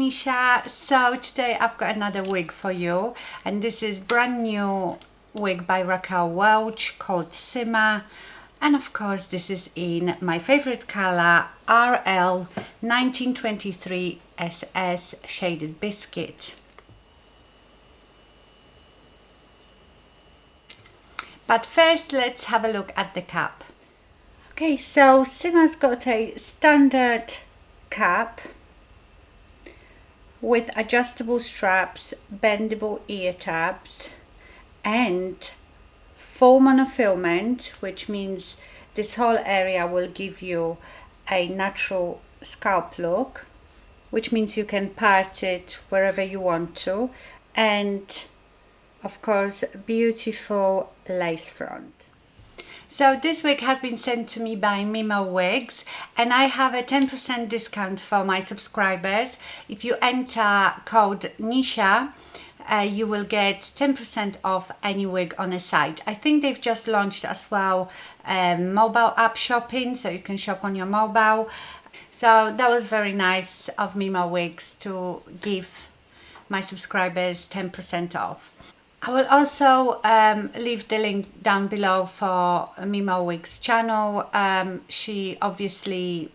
Nisha. So today I've got another wig for you, and this is brand new wig by Raquel Welch called SIMMER, and of course this is in my favorite color RL19 23SS shaded Biscuit. But first let's have a look at the cap. Okay, so SIMMER's got a standard cap with adjustable straps, bendable ear tabs, and full monofilament, which means this whole area will give you a natural scalp look, which means you can part it wherever you want to, and of course beautiful lace front. So this wig has been sent to me by SIMMER Wigs, and I have a 10% discount for my subscribers. If you enter code Nisha, you will get 10% off any wig on the site. I think they've just launched as well mobile app shopping, so you can shop on your mobile. So that was very nice of SIMMER Wigs to give my subscribers 10% off. I will also leave the link down below for SIMMER Wigs channel. She obviously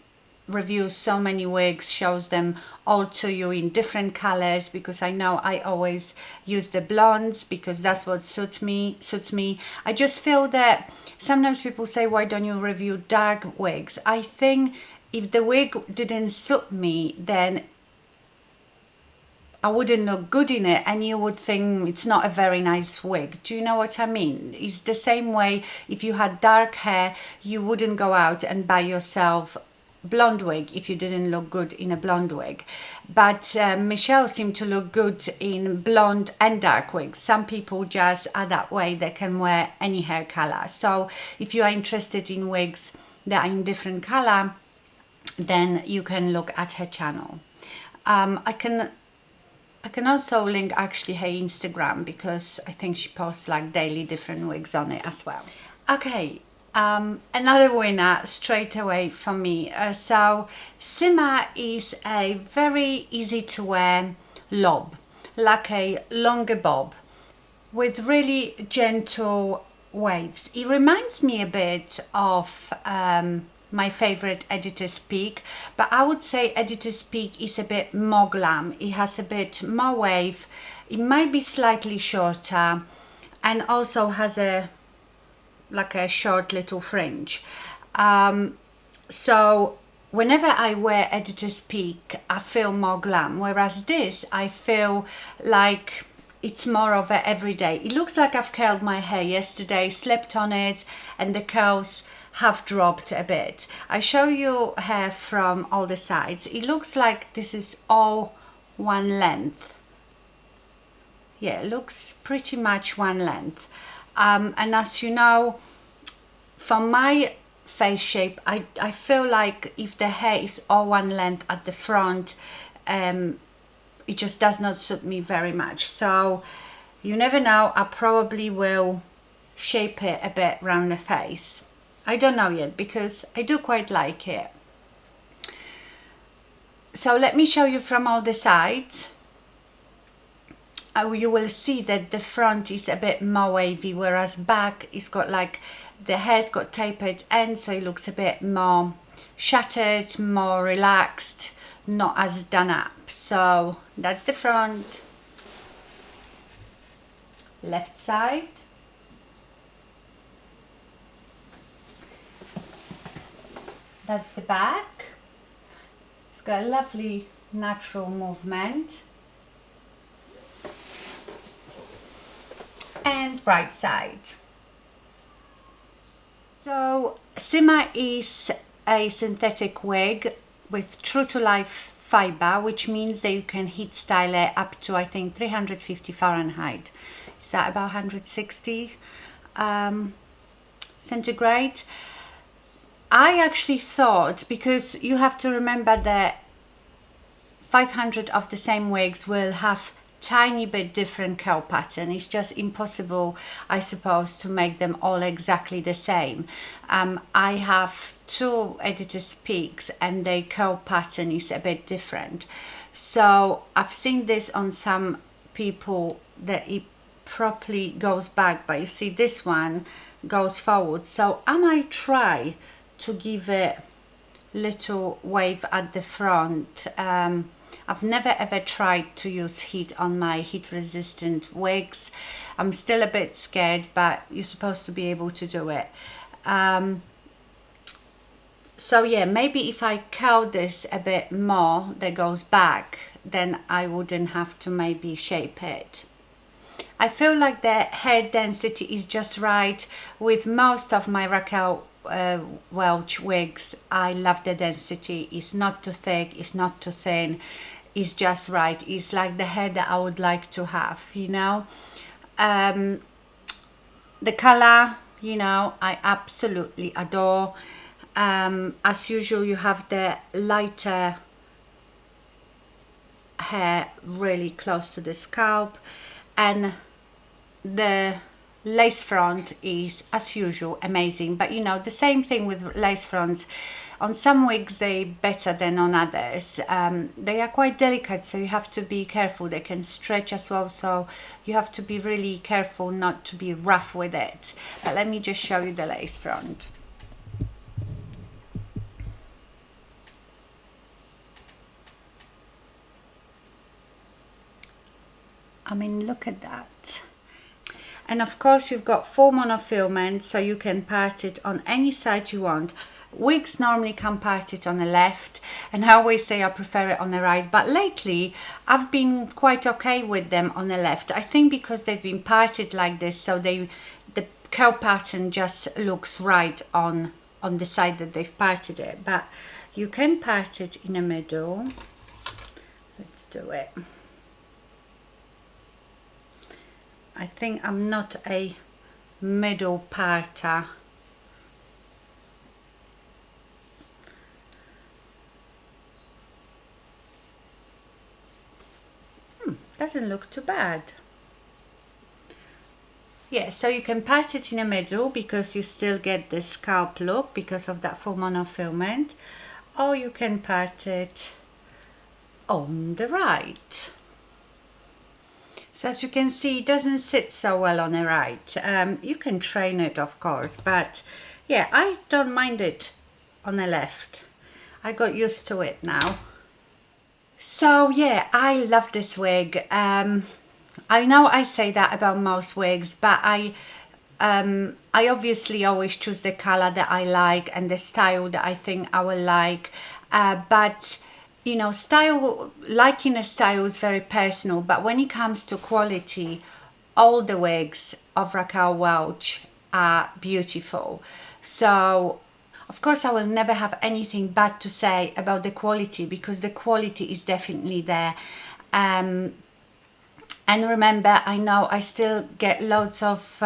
reviews so many wigs, shows them all to you in different colors, because I know I always use the blondes because that's what suits me. I just feel that sometimes people say, why don't you review dark wigs? I think if the wig didn't suit me, then I wouldn't look good in it and you would think it's not a very nice wig. Do you know what I mean? It's the same way if you had dark hair, you wouldn't go out and buy yourself blonde wig if you didn't look good in a blonde wig. But Michelle seemed to look good in blonde and dark wigs. Some people just are that way, they can wear any hair color. So if you are interested in wigs that are in different color, then you can look at her channel. I can also link actually her Instagram, because I think she posts like daily different wigs on it as well. Okay, another winner straight away for me. So SIMMER is a very easy to wear lob, like a longer bob with really gentle waves. It reminds me a bit of my favorite Editor's Peak, but I would say Editor's Peak is a bit more glam. It has a bit more wave, it might be slightly shorter, and also has a like a short little fringe. So whenever I wear Editor's Peak, I feel more glam, whereas this I feel like it's more of a everyday. It looks like I've curled my hair yesterday, slept on it, and the curls have dropped a bit. I show you hair from all the sides. It looks like this is all one length. Yeah, it looks pretty much one length. And as you know, for my face shape, I feel like if the hair is all one length at the front, it just does not suit me very much. So you never know, I probably will shape it a bit around the face. I don't know yet, because I do quite like it. So let me show you from all the sides. You will see that the front is a bit more wavy, whereas back it's got like the hair's got tapered ends, so it looks a bit more shattered, more relaxed, not as done up. So that's the front. Left side. That's the back. It's got a lovely natural movement. And right side. So SIMMER is a synthetic wig with true to life fiber, which means that you can heat style it up to, I think, 350 Fahrenheit. Is that about 160 centigrade? I actually thought, because you have to remember that 500 of the same wigs will have tiny bit different curl pattern. It's just impossible, I suppose, to make them all exactly the same. I have two Editor's Peaks and their curl pattern is a bit different. So I've seen this on some people that it properly goes back, but you see this one goes forward. So I might try to give it little wave at the front. I've never ever tried to use heat on my heat resistant wigs. I'm still a bit scared, but you're supposed to be able to do it. So yeah, maybe if I curl this a bit more that goes back, then I wouldn't have to maybe shape it. I feel like the hair density is just right with most of my Raquel Welch wigs. I love the density. It's not too thick, it's not too thin, it's just right. It's like the hair that I would like to have, you know. The color, you know, I absolutely adore. As usual, you have the lighter hair really close to the scalp, and the lace front is as usual amazing. But you know, the same thing with lace fronts. On some wigs they're better than on others. They are quite delicate, so you have to be careful. They can stretch as well, so you have to be really careful not to be rough with it. But let me just show you the lace front. I mean, look at that. And of course you've got 4 monofilament, so you can part it on any side you want. Wigs normally can part it on the left, and I always say I prefer it on the right, but lately I've been quite okay with them on the left. I think because they've been parted like this, so the curl pattern just looks right on the side that they've parted it. But you can part it in the middle. Let's do it. I think I'm not a middle parter. Doesn't look too bad. Yeah, so you can part it in the middle because you still get the scalp look because of that full monofilament, or you can part it on the right. So as you can see, it doesn't sit so well on the right. You can train it, of course, but yeah, I don't mind it on the left. I got used to it now. So yeah, I love this wig. I know I say that about most wigs, but I obviously always choose the color that I like and the style that I think I will like. But you know, style, liking a style is very personal, but when it comes to quality, all the wigs of Raquel Welch are beautiful. So of course I will never have anything bad to say about the quality, because the quality is definitely there. And remember, I know I still get loads of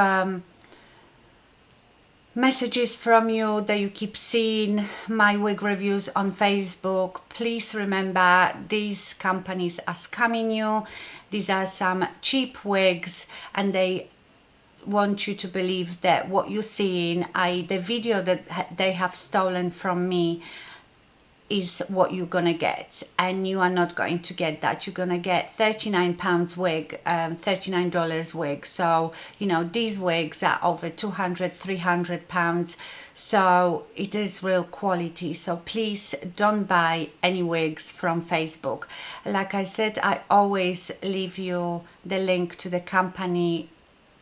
messages from you that you keep seeing my wig reviews on Facebook. Please remember, these companies are scamming you. These are some cheap wigs, and they want you to believe that what you're seeing, the video that they have stolen from me, is what you're gonna get, and you are not going to get that. You're gonna get £39 wig, $39 wig. So you know, these wigs are over £200–300, so it is real quality. So please don't buy any wigs from Facebook. Like I said, I always leave you the link to the company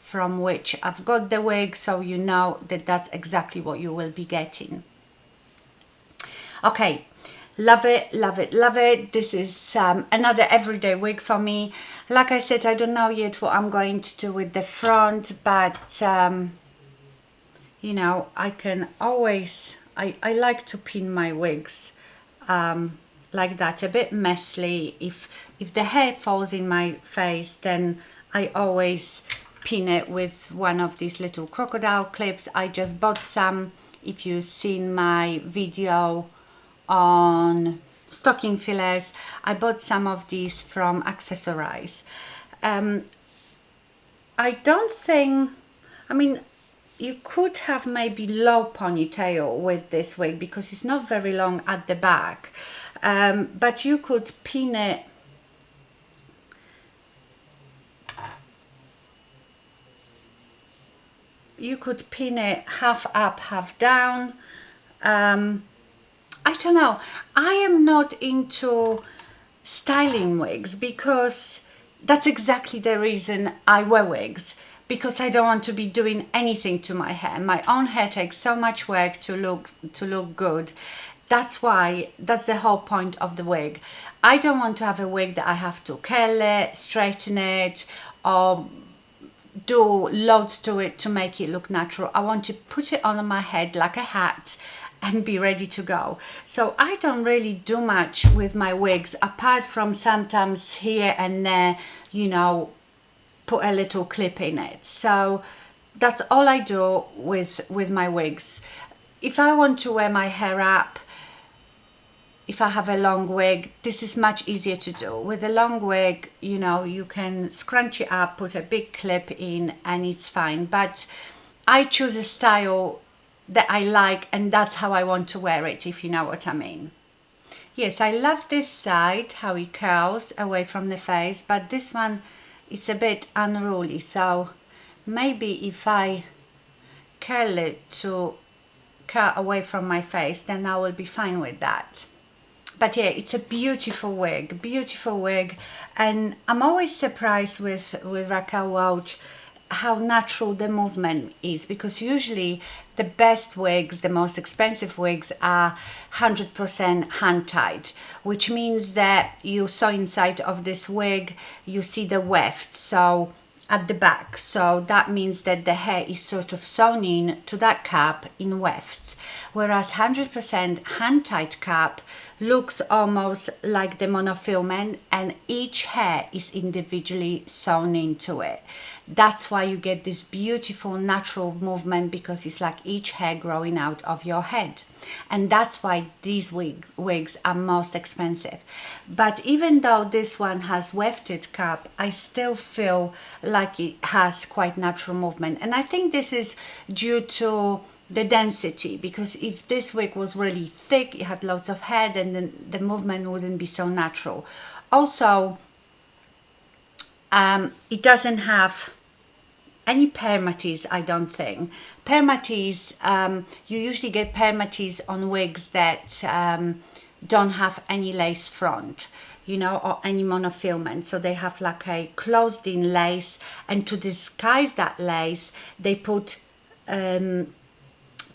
from which I've got the wig, so you know that that's exactly what you will be getting. Okay, love it, love it, love it. This is another everyday wig for me. Like I said, I don't know yet what I'm going to do with the front, but you know, I can always, I like to pin my wigs like that, a bit messily. If the hair falls in my face, then I always pin it with one of these little crocodile clips. I just bought some. If you've seen my video on stocking fillers, I bought some of these from Accessorize. I don't think, I mean, you could have maybe low ponytail with this wig because it's not very long at the back, but you could pin it pin it half up, half down. I don't know. I am not into styling wigs because that's exactly the reason I wear wigs, because I don't want to be doing anything to my hair. My own hair takes so much work to look good. That's why, that's the whole point of the wig. I don't want to have a wig that I have to curl it, straighten it, or do loads to it to make it look natural. I want to put it on my head like a hat and be ready to go. So I don't really do much with my wigs, apart from sometimes here and there, you know, put a little clip in it. So that's all I do with my wigs. If I want to wear my hair up, if I have a long wig, this is much easier to do. With a long wig, you know, you can scrunch it up, put a big clip in, and it's fine. But I choose a style that I like, and that's how I want to wear it, if you know what I mean. Yes, I love this side, how it curls away from the face, but this one is a bit unruly, so maybe if I curl it to curl away from my face, then I will be fine with that. But yeah, it's a beautiful wig, and I'm always surprised with Raquel Welch how natural the movement is, because usually the best wigs, the most expensive wigs, are 100% hand tied, which means that you saw inside of this wig, you see the weft, so at the back, so that means that the hair is sort of sewn in to that cap in wefts, whereas 100% hand tied cap looks almost like the monofilament, and each hair is individually sewn into it. That's why you get this beautiful natural movement, because it's like each hair growing out of your head. And that's why these wigs are most expensive. But even though this one has wefted cap, I still feel like it has quite natural movement. And I think this is due to the density, because if this wig was really thick, it had lots of hair, then the movement wouldn't be so natural. Also, it doesn't have any permatease, I don't think. Permatease, you usually get permatease on wigs that don't have any lace front, you know, or any monofilament. So they have like a closed in lace, and to disguise that lace, they put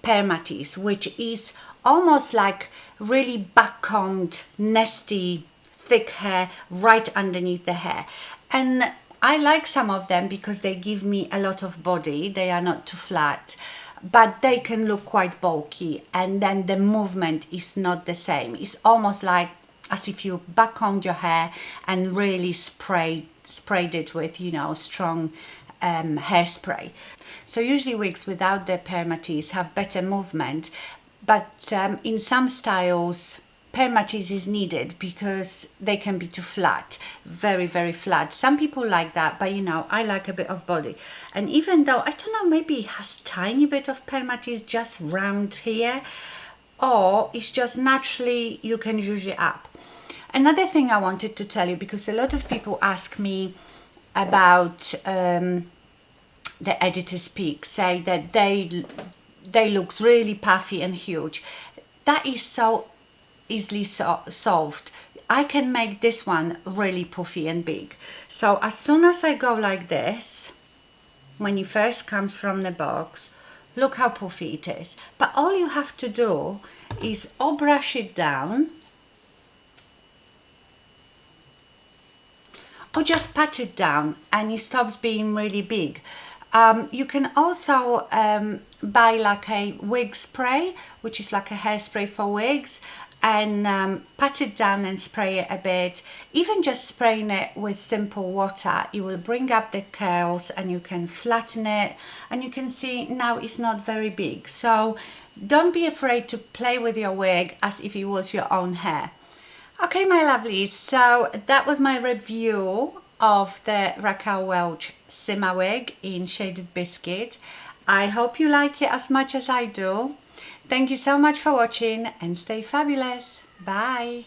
permatease, which is almost like really backcombed, nesty, thick hair right underneath the hair. And I like some of them because they give me a lot of body. They are not too flat, but they can look quite bulky, and then the movement is not the same. It's almost like as if you backcombed your hair and really sprayed it with, you know, strong hairspray. So usually wigs without the permatease have better movement, but in some styles permatease is needed because they can be too flat, very, very flat. Some people like that, but you know, I like a bit of body. And even though, I don't know, maybe it has tiny bit of permatease just round here, or it's just naturally you can use it up. Another thing I wanted to tell you, because a lot of people ask me about the editor's peak, say that they looks really puffy and huge. That is so easily solved. I can make this one really puffy and big. So as soon as I go like this, when it first comes from the box, look how puffy it is. But all you have to do is or brush it down, or just pat it down, and it stops being really big. You can also buy like a wig spray, which is like a hairspray for wigs, and pat it down and spray it a bit. Even just spraying it with simple water, it will bring up the curls, and you can flatten it, and you can see now it's not very big. So don't be afraid to play with your wig as if it was your own hair. Okay, my lovelies, so that was my review of the Raquel Welch SIMMER wig in shaded Biscuit. I hope you like it as much as I do. Thank you so much for watching, and stay fabulous. Bye.